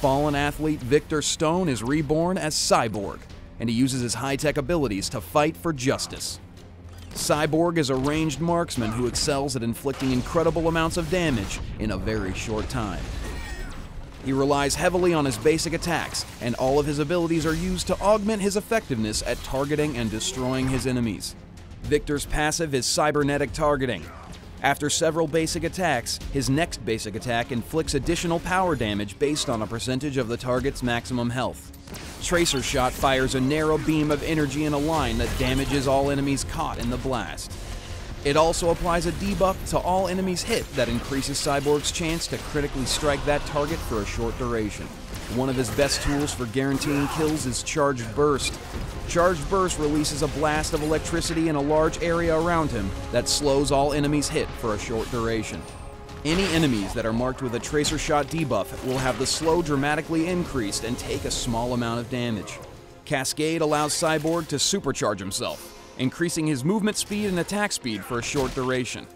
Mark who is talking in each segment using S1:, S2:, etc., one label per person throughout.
S1: fallen athlete Victor Stone is reborn as Cyborg, and he uses his high-tech abilities to fight for justice. Cyborg is a ranged marksman who excels at inflicting incredible amounts of damage in a very short time. He relies heavily on his basic attacks, and all of his abilities are used to augment his effectiveness at targeting and destroying his enemies. Victor's passive is cybernetic targeting. After several basic attacks, his next basic attack inflicts additional power damage based on a percentage of the target's maximum health. Tracer Shot fires a narrow beam of energy in a line that damages all enemies caught in the blast. It also applies a debuff to all enemies hit that increases Cyborg's chance to critically strike that target for a short duration. One of his best tools for guaranteeing kills is Charged Burst. Charged Burst releases a blast of electricity in a large area around him that slows all enemies hit for a short duration. Any enemies that are marked with a Tracer Shot debuff will have the slow dramatically increased and take a small amount of damage. Cascade allows Cyborg to supercharge himself, increasing his movement speed and attack speed for a short duration.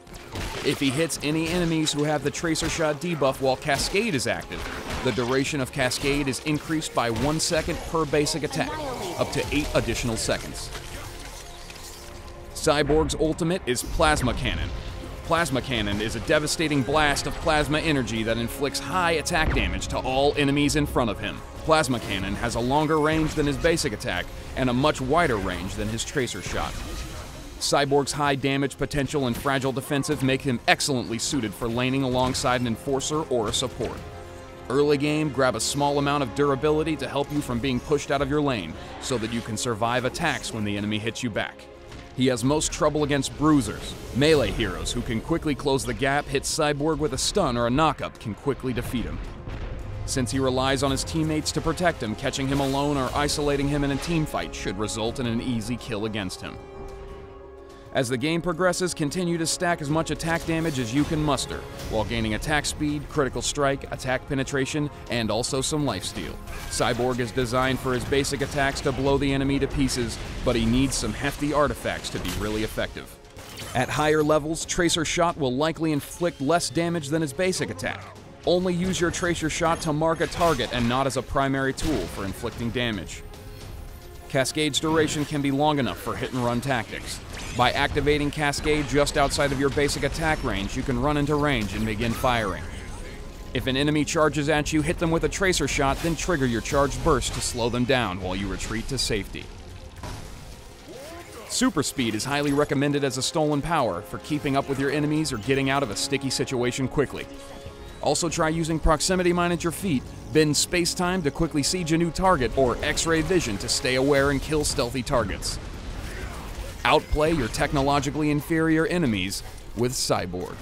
S1: If he hits any enemies who have the Tracer Shot debuff while Cascade is active, the duration of Cascade is increased by 1 second per basic attack, up to 8 additional seconds. Cyborg's ultimate is Plasma Cannon. Plasma Cannon is a devastating blast of plasma energy that inflicts high attack damage to all enemies in front of him. Plasma Cannon has a longer range than his basic attack and a much wider range than his Tracer Shot. Cyborg's high damage potential and fragile defensive make him excellently suited for laning alongside an enforcer or a support. Early game, grab a small amount of durability to help you from being pushed out of your lane so that you can survive attacks when the enemy hits you back. He has most trouble against bruisers. Melee heroes who can quickly close the gap, hit Cyborg with a stun or a knockup can quickly defeat him. Since he relies on his teammates to protect him, catching him alone or isolating him in a teamfight should result in an easy kill against him. As the game progresses, continue to stack as much attack damage as you can muster, while gaining attack speed, critical strike, attack penetration, and also some lifesteal. Cyborg is designed for his basic attacks to blow the enemy to pieces, but he needs some hefty artifacts to be really effective. At higher levels, Tracer Shot will likely inflict less damage than his basic attack. Only use your Tracer Shot to mark a target and not as a primary tool for inflicting damage. Cascade's duration can be long enough for hit-and-run tactics. By activating Cascade just outside of your basic attack range, you can run into range and begin firing. If an enemy charges at you, hit them with a Tracer Shot, then trigger your Charged Burst to slow them down while you retreat to safety. Super Speed is highly recommended as a stolen power for keeping up with your enemies or getting out of a sticky situation quickly. Also try using Proximity Mine at your feet, bend space-time to quickly siege a new target, or X-ray vision to stay aware and kill stealthy targets. Outplay your technologically inferior enemies with Cyborg.